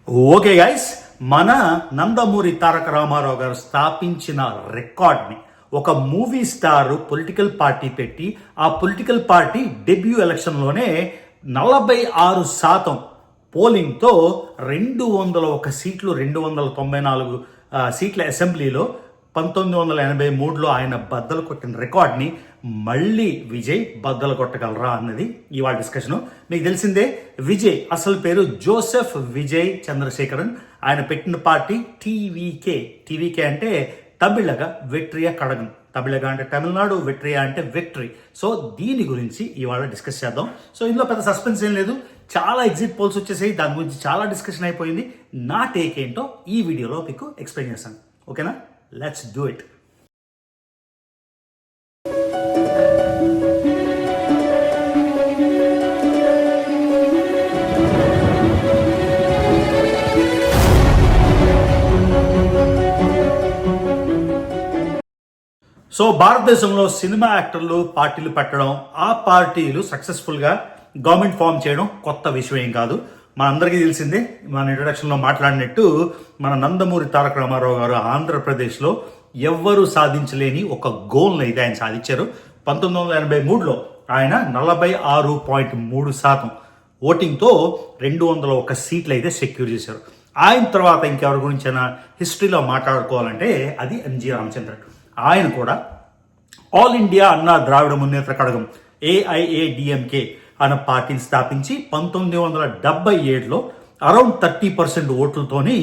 Okay guys, మన నందమూరి తారక రామారావు గారు స్థాపించిన రికార్డ్ని ఒక మూవీ స్టార్ పొలిటికల్ పార్టీ పెట్టి ఆ పొలిటికల్ పార్టీ డెబ్యూ ఎలక్షన్లోనే 46% పోలింగ్తో 201 సీట్లు 294 సీట్ల అసెంబ్లీలో 1983లో ఆయన బద్దలు కొట్టిన రికార్డ్ని మళ్ళీ విజయ్ బద్దలు కొట్టగలరా అన్నది ఇవాళ డిస్కషన్. మీకు తెలిసిందే, విజయ్ అసలు పేరు జోసెఫ్ విజయ్ చంద్రశేఖరన్. ఆయన పెట్టిన పార్టీ టీవీకే అంటే తమిళగా వెట్రియా కడగం. తమిళగా అంటే తమిళనాడు, వెట్రియా అంటే విక్టరీ. సో దీని గురించి ఇవాళ డిస్కస్ చేద్దాం. సో ఇందులో పెద్ద సస్పెన్స్ ఏం లేదు, చాలా ఎగ్జిట్ పోల్స్ వచ్చేసాయి, దాని గురించి చాలా డిస్కషన్ అయిపోయింది. నా టేక్ ఏంటో ఈ వీడియోలో మీకు ఎక్స్ప్లెయిన్ చేస్తాను. ఓకేనా, లెట్స్ డూ ఇట్. సో భారతదేశంలో సినిమా యాక్టర్లు పార్టీలు పెట్టడం, ఆ పార్టీలు సక్సెస్ఫుల్గా గవర్నమెంట్ ఫామ్ చేయడం కొత్త విషయం ఏం కాదు. మనందరికీ తెలిసిందే, మన ఇంట్రడక్షన్లో మాట్లాడినట్టు మన నందమూరి తారక రామారావు గారు ఆంధ్రప్రదేశ్లో ఎవ్వరూ సాధించలేని ఒక గోల్ని అయితే ఆయన సాధించారు. 1983లో ఆయన 46.3% ఓటింగ్తో 201 సీట్లు అయితే సెక్యూర్ చేశారు. ఆయన తర్వాత ఇంకెవరి గురించైనా హిస్టరీలో మాట్లాడుకోవాలంటే అది ఎంజి రామచంద్రన్. ఆయన కూడా ఆల్ ఇండియా అన్నా ద్రావిడ మున్నేత్ర కడగం AIADMK అన్న పార్టీని స్థాపించి 1977లో అరౌండ్ 30% ఓట్లతోని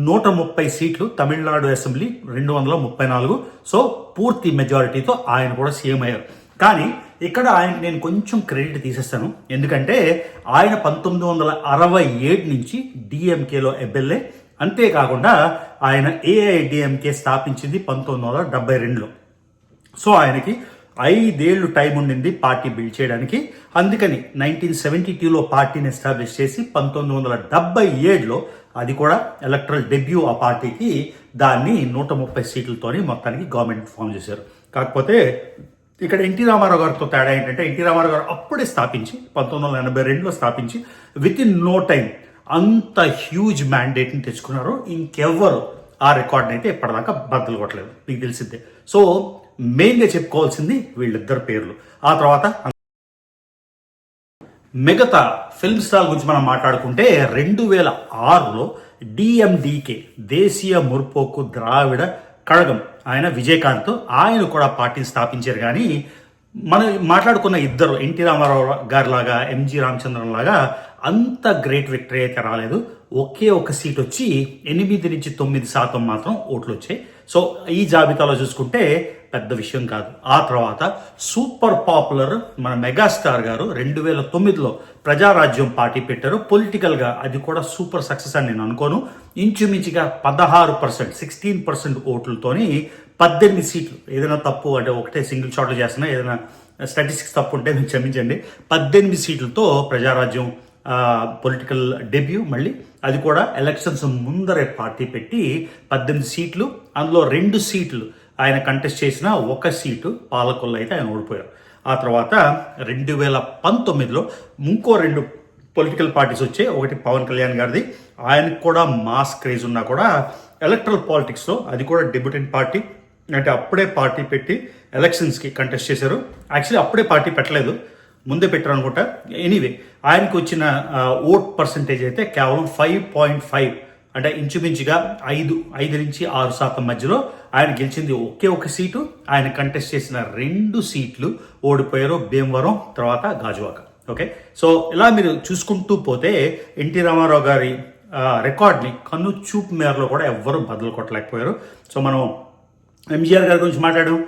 130 సీట్లు, తమిళనాడు అసెంబ్లీ 234. సో పూర్తి మెజారిటీతో ఆయన కూడా సీఎం అయ్యారు. కానీ ఇక్కడ ఆయనకి నేను కొంచెం క్రెడిట్ తీసేస్తాను, ఎందుకంటే ఆయన 1967 నుంచి డిఎంకేలో ఎమ్మెల్యే. అంతేకాకుండా ఆయన AIADMK స్థాపించింది 1972లో. సో ఆయనకి 5 ఏళ్ళు టైం ఉండింది పార్టీ బిల్డ్ చేయడానికి. అందుకని 1972లో పార్టీని ఎస్టాబ్లిష్ చేసి 1977లో అది కూడా ఎలక్టరల్ డెబ్యూ ఆ పార్టీకి, దాన్ని 130 సీట్లతోని మొత్తానికి గవర్నమెంట్ ఫామ్ చేశారు. కాకపోతే ఇక్కడ ఎన్టీ రామారావు గారితో తేడా ఏంటంటే, ఎన్టీ రామారావు గారు అప్పుడే స్థాపించి 1982లో స్థాపించి విత్ ఇన్ నో టైం అంత హ్యూజ్ మ్యాండేట్ని తెచ్చుకున్నారు. ఇంకెవ్వరు ఆ రికార్డ్ని అయితే ఇప్పటిదాకా బద్దలు కొట్టలేదు, మీకు తెలిసిందే. సో మెయిన్గా చెప్పుకోవాల్సింది వీళ్ళిద్దరు పేర్లు. ఆ తర్వాత మిగతా ఫిల్మ్ స్టార్ గురించి మనం మాట్లాడుకుంటే 2006లో DMDK దేశీయ ముర్పోకు ద్రావిడ కడగం ఆయన విజయకాంత్, ఆయన కూడా పార్టీని స్థాపించారు. కానీ మనం మాట్లాడుకున్న ఇద్దరు ఎన్టీ రామారావు గారి లాగా, ఎంజి రామచంద్రన్ లాగా అంత గ్రేట్ విక్టరీ అయితే రాలేదు. ఒకే ఒక సీట్ వచ్చి 8 నుంచి 9% మాత్రం ఓట్లు వచ్చాయి. సో ఈ జాబితాలో చూసుకుంటే పెద్ద విషయం కాదు. ఆ తర్వాత సూపర్ పాపులర్ మన మెగాస్టార్ గారు 2009లో ప్రజారాజ్యం పార్టీ పెట్టారు. పొలిటికల్గా అది కూడా సూపర్ సక్సెస్ అని నేను అనుకోను. ఇంచుమించుగా 16% ఓట్లతోని 18 సీట్లు. ఏదైనా తప్పు అంటే ఒకటే సింగిల్ షాట్లు చేస్తున్నా, ఏదైనా స్టాటిస్టిక్స్ తప్పు ఉంటే మీకు క్షమించండి. 18 సీట్లతో ప్రజారాజ్యం పొలిటికల్ డెబ్యూ. మళ్ళీ అది కూడా ఎలక్షన్స్ ముందరే పార్టీ పెట్టి 18 సీట్లు, అందులో 2 సీట్లు ఆయన కంటెస్ట్ చేసిన, 1 సీటు పాలకొల్లు అయితే ఆయన ఓడిపోయారు. ఆ తర్వాత 2019లో ఇంకో 2 పొలిటికల్ పార్టీస్ వచ్చాయి. ఒకటి పవన్ కళ్యాణ్ గారిది, ఆయనకు కూడా మాస్ క్రేజ్ ఉన్నా కూడా ఎలక్ట్రల్ పాలిటిక్స్లో అది కూడా డెబ్యూటెంట్ పార్టీ, అంటే అప్పుడే పార్టీ పెట్టి ఎలక్షన్స్కి కంటెస్ట్ చేశారు. యాక్చువల్లీ అప్పుడే పార్టీ పెట్టలేదు, ముందే పెట్టారు అనుకుంటా. ఎనీవే ఆయనకు వచ్చిన ఓట్ పర్సంటేజ్ అయితే కేవలం 5.5, అంటే ఇంచుమించుగా 5 నుంచి 6% మధ్యలో ఆయన గెలిచింది. ఒకే ఒక సీటు, ఆయన కంటెస్ట్ చేసిన 2 సీట్లు ఓడిపోయారు, భీమవరం తర్వాత గాజువాక. ఓకే, సో ఇలా మీరు చూసుకుంటూ పోతే ఎన్టీ రామారావు గారి రికార్డ్ని కన్ను చూపు మేరలో కూడా ఎవ్వరూ బదులు కొట్టలేకపోయారు. సో మనం ఎంజీఆర్ గారి గురించి మాట్లాడాం,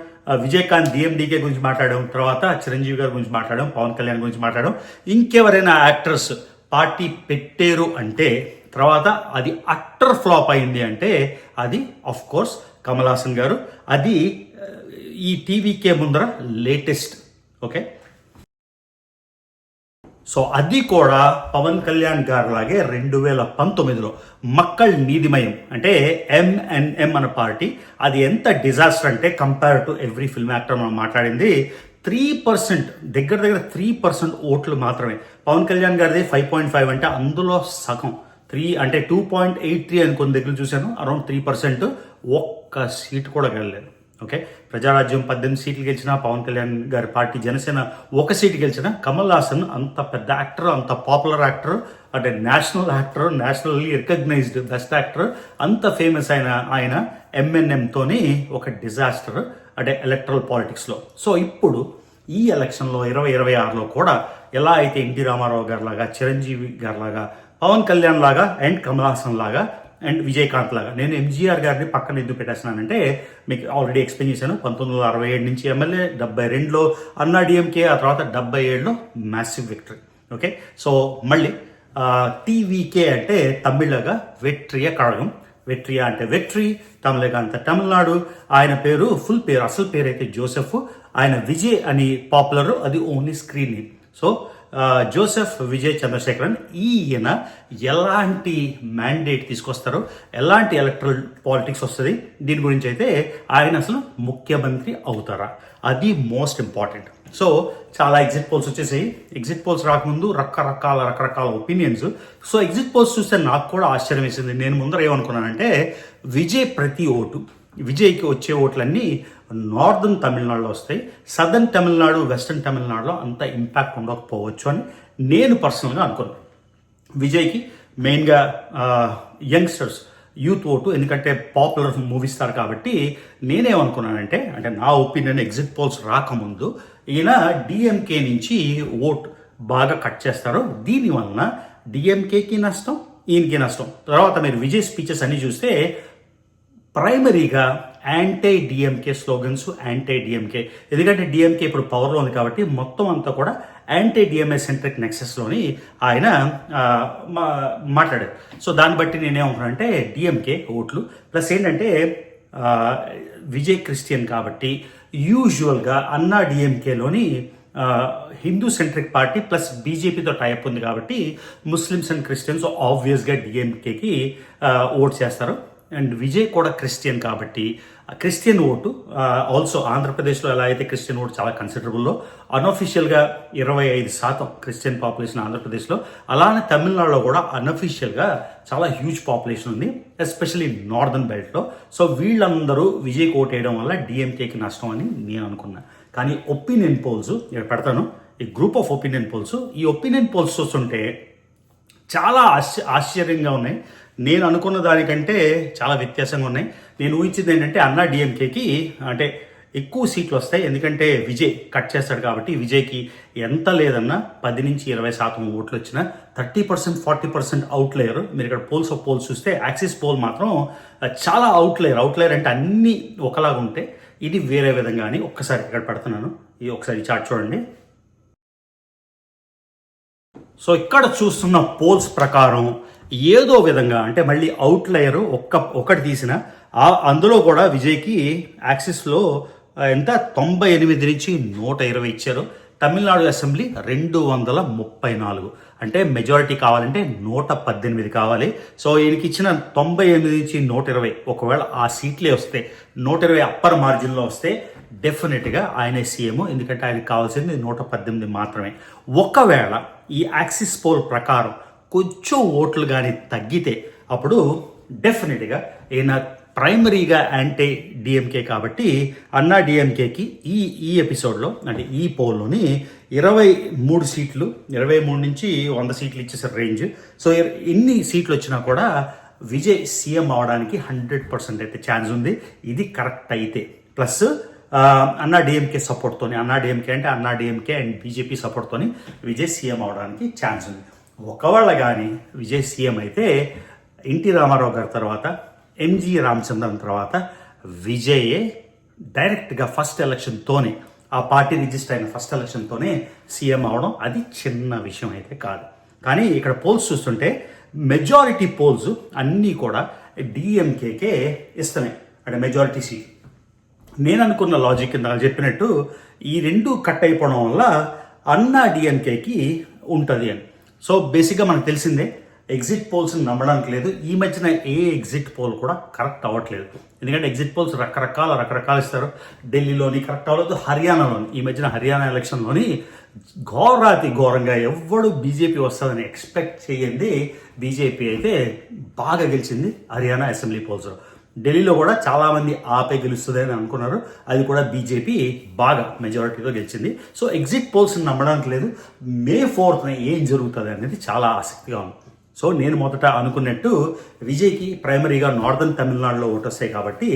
విజయకాంత్ DMDK గురించి మాట్లాడాం, తర్వాత చిరంజీవి గారి గురించి మాట్లాడాం, పవన్ కళ్యాణ్ గురించి మాట్లాడాం. ఇంకెవరైనా యాక్టర్స్ పార్టీ పెట్టారు అంటే తర్వాత అది అట్టర్ ఫ్లాప్ అయింది అంటే అది ఆఫ్ కోర్స్ కమల్ హాసన్ గారు. అది ఈ టీవీకే ముందర లేటెస్ట్. ఓకే, సో అది కూడా పవన్ కళ్యాణ్ గారు లాగే 2019లో మక్కల్ నీదిమయం అంటే MNM అనే పార్టీ, అది ఎంత డిజాస్టర్ అంటే compare to every film actor మనం మాట్లాడింది 3%, దగ్గర 3% ఓట్లు మాత్రమే. పవన్ కళ్యాణ్ గారిది 5.5 అంటే అందులో సగం అంటే 2.83 అని కొన్ని దగ్గర చూశాను, అరౌండ్ 3%. ఒక్క సీట్ కూడా గెలలేదు. ఓకే, ప్రజారాజ్యం 18 సీట్లు గెలిచిన, పవన్ కళ్యాణ్ గారి పార్టీ జనసేన 1 సీటు గెలిచిన, కమల్ హాసన్ అంత పెద్ద యాక్టర్, అంత పాపులర్ యాక్టర్, అంటే national actor, nationally recognised best actor, అంత ఫేమస్ అయిన ఆయన ఎంఎన్ఎంతోని ఒక డిజాస్టర్ అంటే ఎలక్ట్రల్ పాలిటిక్స్లో. సో ఇప్పుడు ఈ ఎలక్షన్లో 2026లో కూడా ఎలా అయితే ఎన్టీ రామారావు గారి లాగా, చిరంజీవి గారి లాగా, పవన్ కళ్యాణ్ లాగా అండ్ కమల్ హాసన్ లాగా అండ్ విజయకాంత్ లాగా, నేను ఎంజీఆర్ గారిని పక్కన ఎందుకు పెట్టేస్తున్నానంటే మీకు ఆల్రెడీ ఎక్స్ప్లెయిన్ చేశాను. 1967 నుంచి ఎమ్మెల్యే, 72లో అన్నా డిఎంకే, ఆ తర్వాత 77లో మ్యాసివ్ విక్టరీ. ఓకే, సో మళ్ళీ టీవీకే అంటే తమిళగా వెట్రియ కళగం, వెట్రియా అంటే వెట్రీ, తమిళగా అంటే తమిళనాడు. ఆయన పేరు ఫుల్ పేరు, అసలు పేరు అయితే జోసెఫ్. ఆయన విజయ్ అని పాపులర్, అది only screen name. So Joseph Vijay Chandrasekaran, ఈయన ఎలాంటి మ్యాండేట్ తీసుకొస్తారు, ఎలాంటి ఎలక్ట్రల్ పాలిటిక్స్ వస్తుంది, దీని గురించి అయితే ఆయన అసలు ముఖ్యమంత్రి అవుతారా, అది మోస్ట్ ఇంపార్టెంట్. సో చాలా ఎగ్జిట్ పోల్స్ వచ్చేసాయి. ఎగ్జిట్ పోల్స్ రాకముందు రకరకాల ఒపీనియన్స్. సో ఎగ్జిట్ పోల్స్ చూస్తే నాకు కూడా ఆశ్చర్యం వేసింది. నేను ముందర ఏమనుకున్నానంటే విజయ్ ప్రతి ఓటు, విజయ్కి వచ్చే ఓట్లన్నీ నార్దర్న్ తమిళనాడులో వస్తాయి, సదర్న్ తమిళనాడు, వెస్టర్న్ తమిళనాడులో అంత ఇంపాక్ట్ ఉండకపోవచ్చు అని నేను పర్సనల్గా అనుకున్నాను. విజయ్కి మెయిన్గా యంగ్స్టర్స్, యూత్ ఓటు, ఎందుకంటే పాపులర్ మూవీ స్టార్ కాబట్టి నేనేమనుకున్నానంటే, అంటే నా ఒపీనియన్ ఎగ్జిట్ పోల్స్ రాకముందు ఈయన డిఎంకే నుంచి ఓట్ బాగా కట్ చేస్తారు, దీనివలన డిఎంకేకి నష్టం, ఈయనకి నష్టం. తర్వాత మీరు విజయ్ స్పీచెస్ అన్ని చూస్తే ప్రైమరీగా anti DMK slogans, anti DMK, ఎందుకంటే డిఎంకే ఇప్పుడు పవర్లో ఉంది కాబట్టి మొత్తం అంతా కూడా యాంటీ డిఎంఏ సెంట్రిక్ నెక్సెస్లోని ఆయన మాట్లాడారు. సో దాన్ని బట్టి నేనేమంటున్నానంటే డిఎంకే ఓట్లు ప్లస్ ఏంటంటే విజయ్ క్రిస్టియన్ కాబట్టి యూజువల్గా అన్నా డిఎంకేలోని హిందూ సెంట్రిక్ పార్టీ ప్లస్ బీజేపీతో టైప్ ఉంది కాబట్టి ముస్లిమ్స్ అండ్ క్రిస్టియన్స్ ఆబ్వియస్గా డిఎంకేకి ఓట్ చేస్తారు. అండ్ విజయ్ కూడా క్రిస్టియన్ కాబట్టి క్రిస్టియన్ ఓటు ఆల్సో ఆంధ్రప్రదేశ్లో ఎలా అయితే క్రిస్టియన్ ఓటు చాలా కన్సిడరబుల్లో, అన్అఫీషియల్గా 25% క్రిస్టియన్ పాపులేషన్ ఆంధ్రప్రదేశ్లో, అలానే తమిళనాడులో కూడా అన్అఫీషియల్గా చాలా హ్యూజ్ పాపులేషన్ ఉంది, ఎస్పెషల్లీ నార్దర్న్ బెల్ట్లో. సో వీళ్ళందరూ విజయ్కి ఓటు వేయడం వల్ల డిఎంకేకి నష్టం అని నేను అనుకున్నా. కానీ ఒపీనియన్ పోల్స్ ఇక్కడ పెడతాను, ఈ గ్రూప్ ఆఫ్ ఒపీనియన్ పోల్స్, ఈ ఒపీనియన్ పోల్స్ చూస్తుంటే చాలా ఆశ్చర్యంగా ఉన్నాయి. నేను అనుకున్న దానికంటే చాలా వ్యత్యాసంగా ఉన్నాయి. నేను ఊహించింది ఏంటంటే అన్నా డిఎంకేకి అంటే ఎక్కువ సీట్లు వస్తాయి, ఎందుకంటే విజయ్ కట్ చేస్తాడు కాబట్టి. విజయ్కి ఎంత లేదన్నా 10 నుంచి 20% ఓట్లు వచ్చినా 30%, 40% అవుట్లేయర్. మీరు ఇక్కడ పోల్స్ చూస్తే యాక్సిస్ పోల్ మాత్రం చాలా అవుట్లేయర్ అంటే అన్నీ ఒకలాగా ఉంటే ఇది వేరే విధంగా అని ఒక్కసారి ఇక్కడ పెడుతున్నాను. ఇది ఒకసారి చార్ట్ చూడండి. సో ఇక్కడ చూస్తున్న పోల్స్ ప్రకారం ఏదో విధంగా అంటే మళ్ళీ అవుట్లయర్ ఒకటి తీసిన అందులో కూడా విజయ్కి యాక్సిస్లో ఎంత 98 నుంచి 120 ఇచ్చారు. తమిళనాడు అసెంబ్లీ 234, అంటే మెజారిటీ కావాలంటే 118 కావాలి. సో ఈయనకి ఇచ్చిన 98 నుంచి 120, ఒకవేళ ఆ సీట్లే వస్తే 120 అప్పర్ మార్జిన్లో వస్తే డెఫినెట్గా ఆయనే సీఎం, ఎందుకంటే ఆయనకు కావాల్సింది 118 మాత్రమే. ఒకవేళ ఈ యాక్సిస్ పోల్ ప్రకారం కొంచెం ఓట్లు కానీ తగ్గితే అప్పుడు డెఫినెట్గా ఈయన ప్రైమరీగా యాంటీ డిఎంకే కాబట్టి అన్నా డిఎంకేకి ఈ ఎపిసోడ్లో అంటే ఈ పోల్లోని 23 సీట్లు, 23 నుంచి 100 సీట్లు ఇచ్చేసారు రేంజ్. సో ఎన్ని సీట్లు వచ్చినా కూడా విజయ్ సీఎం అవడానికి 100% అయితే ఛాన్స్ ఉంది, ఇది కరెక్ట్ అయితే. ప్లస్ అన్నా డిఎంకే సపోర్ట్తోని, అన్నా డిఎంకే అంటే అన్నా డిఎంకే అండ్ బీజేపీ సపోర్ట్తోని విజయ్ సీఎం అవడానికి ఛాన్స్ ఉంది. ఒకవేళ కానీ విజయ్ సీఎం అయితే ఎన్టీ రామారావు గారి తర్వాత ఎంజీ రామచంద్రన్ తర్వాత విజయే డైరెక్ట్గా ఫస్ట్ ఎలక్షన్తోనే, ఆ పార్టీ రిజిస్టర్ అయిన ఫస్ట్ ఎలక్షన్తోనే సీఎం అవడం అది చిన్న విషయం అయితే కాదు. కానీ ఇక్కడ పోల్స్ చూస్తుంటే మెజారిటీ పోల్స్ అన్నీ కూడా డిఎంకేకే ఇస్తున్నాయి, అంటే మెజారిటీ సీట్. నేను అనుకున్న లాజిక్ కింద చెప్పినట్టు ఈ రెండు కట్ అయిపోవడం వల్ల అన్నా డిఎంకేకి ఉంటుంది అని. సో బేసిక్గా మనకు తెలిసిందే ఎగ్జిట్ పోల్స్ని నమ్మడానికి లేదు. ఈ మధ్యన ఏ ఎగ్జిట్ పోల్ కూడా కరెక్ట్ అవ్వట్లేదు, ఎందుకంటే ఎగ్జిట్ పోల్స్ రకరకాలు ఇస్తారు. ఢిల్లీలోని కరెక్ట్ అవ్వలేదు, హర్యానాలోని ఈ మధ్యన హర్యానా ఎలక్షన్లోని ఘోరాతి ఘోరంగా ఎవ్వడు బీజేపీ వస్తుందని ఎక్స్పెక్ట్ చేయండి బీజేపీ అయితే బాగా గెలిచింది హర్యానా అసెంబ్లీ పోల్స్లో. ఢిల్లీలో కూడా చాలామంది ఆపే గెలుస్తుంది అని అనుకున్నారు, అది కూడా బీజేపీ బాగా మెజారిటీతో గెలిచింది. సో ఎగ్జిట్ పోల్స్ని నమ్మడానికి లేదు. మే 4th ఏం జరుగుతుంది అనేది చాలా ఆసక్తిగా ఉంది. సో నేను మొదట అనుకున్నట్టు విజయ్కి ప్రైమరీగా నార్దర్న్ తమిళనాడులో ఓటు వస్తాయి కాబట్టి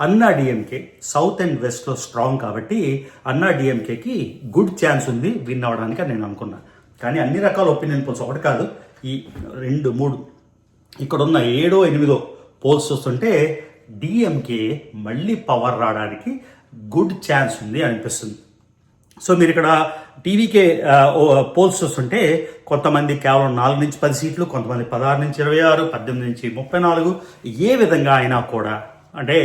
అన్నా డిఎంకే సౌత్ అండ్ వెస్ట్లో స్ట్రాంగ్ కాబట్టి అన్నా డిఎంకేకి గుడ్ ఛాన్స్ ఉంది విన్ అవ్వడానికి అని నేను అనుకున్నాను. కానీ అన్ని రకాల ఒపీనియన్ పోల్స్ ఒకటి కాదు, ఈ 2, 3 ఇక్కడున్న 7, 8 పోల్స్ చూస్తుంటే డిఎంకే మళ్ళీ పవర్ రావడానికి గుడ్ ఛాన్స్ ఉంది అనిపిస్తుంది. సో మీరు ఇక్కడ టీవీకే పోల్స్ చూస్తుంటే కొంతమంది కేవలం 4 నుంచి 10 సీట్లు, కొంతమంది 16 నుంచి 26, 18 నుంచి 34. ఏ విధంగా అయినా కూడా అంటే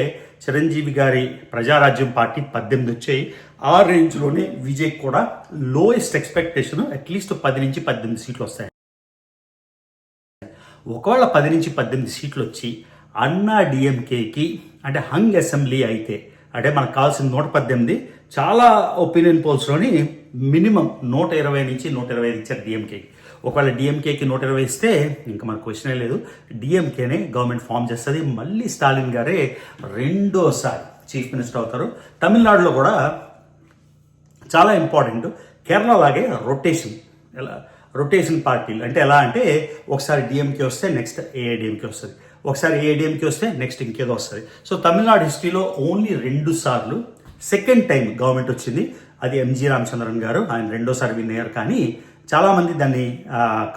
చిరంజీవి గారి ప్రజారాజ్యం పార్టీ 18 వచ్చాయి. ఆ రేంజ్లోనే విజయ్ కూడా లోయెస్ట్ ఎక్స్పెక్టేషన్ అట్లీస్ట్ 10 నుంచి 18 సీట్లు వస్తాయి. ఒకవేళ 10 నుంచి 18 సీట్లు వచ్చి అన్నా డిఎంకేకి అంటే హంగ్ అసెంబ్లీ అయితే అంటే మనకు కావాల్సిన 118, చాలా ఒపీనియన్ పోల్స్లోని మినిమం 120 నుంచి 125 ఇచ్చారు డిఎంకేకి. ఒకవేళ డిఎంకేకి 120 ఇస్తే ఇంకా మనకు క్వశ్చనే లేదు, డిఎంకేనే గవర్నమెంట్ ఫామ్ చేస్తుంది. మళ్ళీ స్టాలిన్ గారే రెండోసారి చీఫ్ మినిస్టర్ అవుతారు. తమిళనాడులో కూడా చాలా ఇంపార్టెంట్, కేరళ లాగే రొటేషన్ పార్టీలు అంటే ఎలా అంటే ఒకసారి డిఎంకే వస్తే నెక్స్ట్ ఏఐడిఎంకే వస్తుంది, ఒకసారి ఏఐడిఎంకే వస్తే నెక్స్ట్ ఇంకేదో వస్తుంది. సో తమిళనాడు హిస్టరీలో ఓన్లీ 2 సార్లు సెకండ్ టైం గవర్నమెంట్ వచ్చింది, అది ఎంజి రామచంద్రన్ గారు, ఆయన రెండోసారి విన్ అయ్యారు. కానీ చాలామంది దాన్ని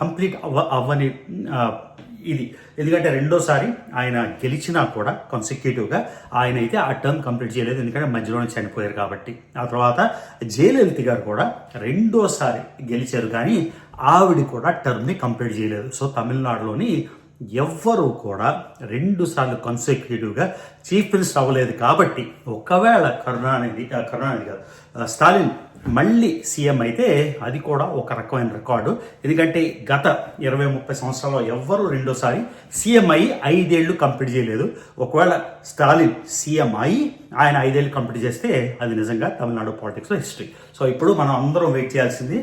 కంప్లీట్ అవ్వని ఇది, ఎందుకంటే రెండోసారి ఆయన గెలిచినా కూడా కాన్సిక్యూటివ్గా ఆయన అయితే ఆ టర్మ్ కంప్లీట్ చేయలేదు, ఎందుకంటే మధ్యలోనే చనిపోయారు కాబట్టి. ఆ తర్వాత జయలలిత గారు కూడా రెండోసారి గెలిచారు కానీ ఆవిడ కూడా టర్మ్ని కంప్లీట్ చేయలేదు. సో తమిళనాడులోని ఎవ్వరూ కూడా 2 సార్లు కాన్సిక్యూటివ్గా చీఫ్ మినిస్టర్ అవ్వలేదు. కాబట్టి ఒకవేళ కరుణానిధి కాదు స్టాలిన్ మళ్ళీ సీఎం అయితే అది కూడా ఒక రకమైన రికార్డు, ఎందుకంటే గత 20-30 సంవత్సరాల్లో ఎవ్వరూ రెండోసారి సీఎం అయ్యి 5 ఏళ్ళు కంప్లీట్ చేయలేదు. ఒకవేళ స్టాలిన్ సీఎం అయ్యి ఆయన 5 ఏళ్ళు కంప్లీట్ చేస్తే అది నిజంగా తమిళనాడు పాలిటిక్స్లో హిస్టరీ. సో ఇప్పుడు మనం అందరం వెయిట్ చేయాల్సింది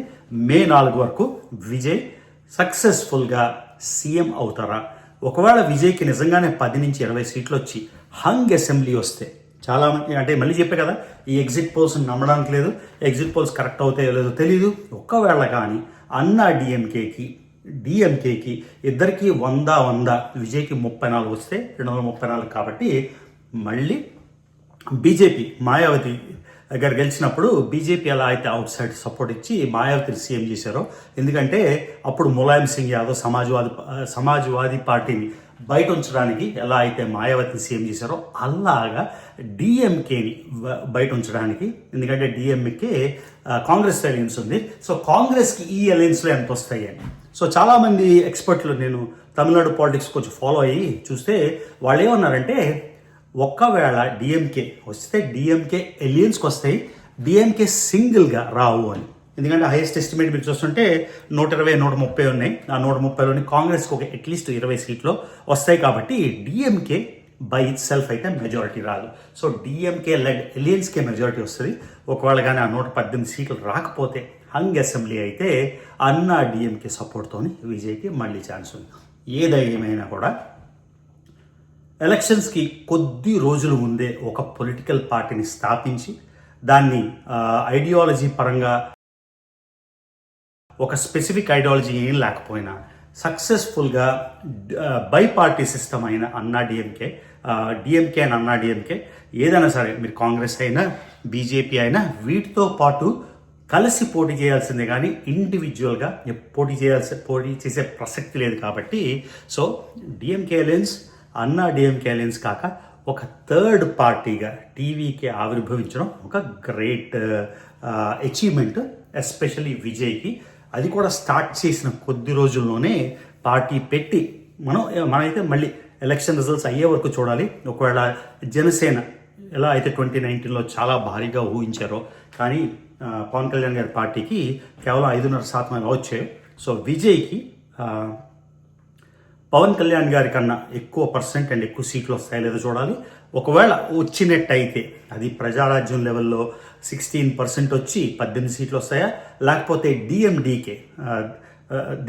మే 4 వరకు విజయ్ సక్సెస్ఫుల్గా సీఎం అవుతారా. ఒకవేళ విజయ్కి నిజంగానే 10 నుంచి 20 సీట్లు వచ్చి హంగ్ అసెంబ్లీ వస్తే చాలామంది అంటే మళ్ళీ చెప్పే కదా ఈ ఎగ్జిట్ పోల్స్ నమ్మడానికి లేదు, ఎగ్జిట్ పోల్స్ కరెక్ట్ అవుతాయో లేదో తెలీదు. ఒకవేళ కానీ అన్నా డిఎంకేకి ఇద్దరికి 100 విజయ్కి 34 వస్తే 234 కాబట్టి మళ్ళీ బీజేపీ మాయావతి గారు గెలిచినప్పుడు బీజేపీ ఎలా అయితే అవుట్ సైడ్ సపోర్ట్ ఇచ్చి మాయావతిని సీఎం చేశారో, ఎందుకంటే అప్పుడు ములాయం సింగ్ యాదవ్ సమాజ్వాదీ పార్టీని బయట ఉంచడానికి ఎలా అయితే మాయావతిని సీఎం చేశారో అలాగా డిఎంకేని బయట ఉంచడానికి, ఎందుకంటే డిఎంకే కాంగ్రెస్ అలయన్స్ ఉంది. సో కాంగ్రెస్కి ఈ అలయన్స్లో ఎంత వస్తాయి అని సో చాలామంది ఎక్స్పర్ట్లు నేను తమిళనాడు పాలిటిక్స్ కొంచెం ఫాలో అయ్యి చూస్తే వాళ్ళు ఏమన్నారంటే ఒకవేళ డిఎంకే వస్తే డిఎంకే ఎలియన్స్కి వస్తాయి, డిఎంకే సింగిల్గా రావు అని. ఎందుకంటే హైయెస్ట్ ఎస్టిమేట్ మీరు చూస్తుంటే 120, 130 ఉన్నాయి. ఆ 130లోని కాంగ్రెస్కి ఒక అట్లీస్ట్ 20 సీట్లు వస్తాయి. కాబట్టి డిఎంకే బై ఇట్ సెల్ఫ్ అయితే మెజారిటీ రాదు. సో డిఎంకే లెడ్ ఎలియన్స్కే మెజారిటీ వస్తుంది. ఒకవేళ కానీ ఆ 118 సీట్లు రాకపోతే హంగ్ అసెంబ్లీ అయితే అన్నా డిఎంకే సపోర్ట్తోని విజయ్కి మళ్ళీ ఛాన్స్ ఉంది. ఏదేమైనా కూడా ఎలక్షన్స్కి కొద్ది రోజుల ముందే ఒక పొలిటికల్ పార్టీని స్థాపించి దాన్ని ఐడియాలజీ పరంగా ఒక స్పెసిఫిక్ ఐడియాలజీ ఏం లేకపోయినా సక్సెస్ఫుల్గా బై పార్టీ సిస్టమ్ అయిన అన్నా డిఎంకే అండ్ అన్నా డిఎంకే ఏదైనా సరే మీరు కాంగ్రెస్ అయినా బీజేపీ అయినా వీటితో పాటు కలిసి పోటీ చేయాల్సిందే కానీ ఇండివిజువల్గా పోటీ చేసే ప్రసక్తి లేదు. కాబట్టి సో డిఎంకే అలయన్స్ అన్నా డిఎంకే అలయన్స్ కాక ఒక థర్డ్ పార్టీగా టీవీకి ఆవిర్భవించడం ఒక గ్రేట్ అచీవ్మెంట్, ఎస్పెషల్లీ విజయ్కి. అది కూడా స్టార్ట్ చేసిన కొద్ది రోజుల్లోనే పార్టీ పెట్టి మనమైతే మళ్ళీ ఎలక్షన్ రిజల్ట్స్ అయ్యే వరకు చూడాలి. ఒకవేళ జనసేన ఎలా అయితే 2019లో చాలా భారీగా ఊహించారో కానీ పవన్ కళ్యాణ్ గారి పార్టీకి కేవలం 5.5% వచ్చాయి. సో విజయ్కి పవన్ కళ్యాణ్ గారి కన్నా ఎక్కువ పర్సెంట్ అండ్ ఎక్కువ సీట్లు వస్తాయో లేదో చూడాలి. ఒకవేళ వచ్చినట్టయితే అది ప్రజారాజ్యం లెవెల్లో 16% వచ్చి 18 సీట్లు వస్తాయా, లేకపోతే డిఎండికే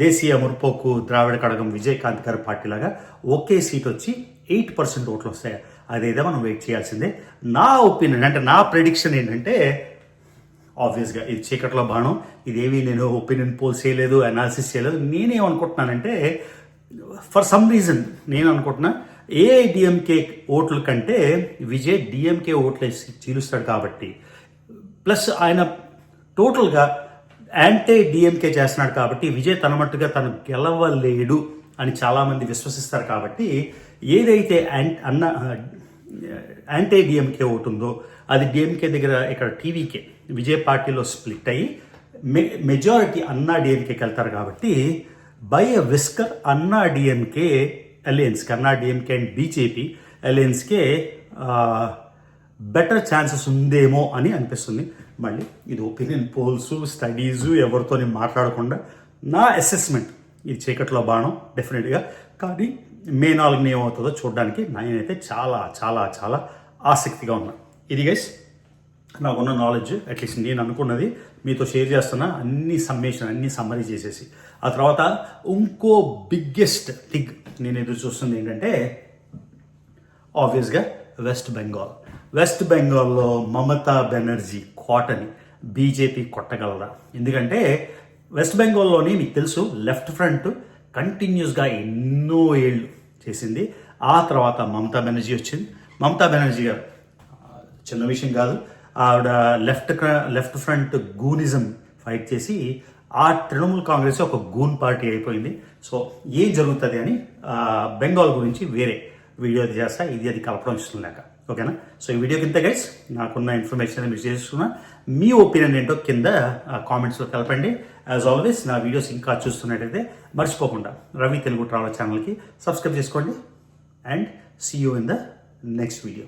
దేశీయ ముర్పోకు ద్రావిడ కడగం విజయకాంత్ గారి పార్టీలాగా ఒకే సీట్ వచ్చి 8% ఓట్లు వస్తాయా, అదేదో మనం వెయిట్ చేయాల్సిందే. నా ఒపీనియన్ అంటే నా ప్రెడిక్షన్ ఏంటంటే ఆబ్వియస్గా ఇది చీకట్లో బాణం, ఇదేమీ నేను ఒపీనియన్ పోల్ చేయలేదు, అనాలిసిస్ చేయలేదు. నేనేమనుకుంటున్నానంటే ఫర్ సమ్ రీజన్ నేను అనుకుంటున్నా ఏఐడిఎంకే ఓట్ల కంటే విజయ్ డిఎంకే ఓట్లు వేసి చీలుస్తాడు కాబట్టి, ప్లస్ ఆయన టోటల్గా యాంటీ డిఎంకే చేస్తున్నాడు కాబట్టి విజయ్ తన మట్టుగా తను గెలవలేడు అని చాలామంది విశ్వసిస్తారు. కాబట్టి ఏదైతే యాంటీ డిఎంకే ఓటు ఉందో అది డిఎంకే దగ్గర ఇక్కడ టీవీకే విజయ్ పార్టీలో స్ప్లిట్ అయ్యి మెజారిటీ అన్నా డిఎంకేకి వెళ్తారు. కాబట్టి by a whisker Anna DMK అలయన్స్కి, అన్నా డిఎంకే అండ్ బీజేపీ అలయన్స్కే బెటర్ ఛాన్సెస్ ఉందేమో అని అనిపిస్తుంది. మళ్ళీ ఇది ఒపీనియన్ పోల్స్ స్టడీస్ ఎవరితో మాట్లాడకుండా నా అసెస్మెంట్, ఇది చీకట్లో బాణం డెఫినెట్గా. కానీ మే 4 ఏమవుతుందో చూడడానికి నేనైతే చాలా చాలా చాలా ఆసక్తిగా ఉన్నా. ఇది గైస్ నాకున్న నాలెడ్జ్, అట్లీస్ట్ నేను అనుకున్నది మీతో షేర్ చేస్తున్నా, అన్ని సమ్మేషన్ అన్ని సమ్మరీ చేసేసి. ఆ తర్వాత ఇంకో బిగ్గెస్ట్ థింగ్ నేను ఎదురు చూస్తుంది ఏంటంటే ఆబ్వియస్గా వెస్ట్ బెంగాల్లో మమతా బెనర్జీ కోటని బీజేపీ కొట్టగలరా? ఎందుకంటే వెస్ట్ బెంగాల్లోని మీకు తెలుసు లెఫ్ట్ ఫ్రంట్ కంటిన్యూస్గా ఎన్నో ఏళ్ళు చేసింది. ఆ తర్వాత మమతా బెనర్జీ వచ్చింది. మమతా బెనర్జీ గారు చిన్న విషయం కాదు, ఆవిడ లెఫ్ట్ ఫ్రంట్ గూనిజం ఫైట్ చేసి ఆ తృణమూల్ కాంగ్రెస్ ఒక గూన్ పార్టీ అయిపోయింది. సో ఏం జరుగుతుంది అని బెంగాల్ గురించి వేరే వీడియో చేస్తా, ఇది అది కలపడం ఇష్టం లేక. ఓకేనా? సో ఈ వీడియో కింద గైస్ నాకున్న ఇన్ఫర్మేషన్ మీరు చేసుకున్నా, మీ ఒపీనియన్ ఏంటో కింద కామెంట్స్లో తెలపండి. యాజ్ ఆల్వేస్ నా వీడియోస్ ఇంకా చూస్తున్నట్టయితే మర్చిపోకుండా రవి తెలుగు ట్రావెల్ ఛానల్కి సబ్స్క్రైబ్ చేసుకోండి. And see you in the next video.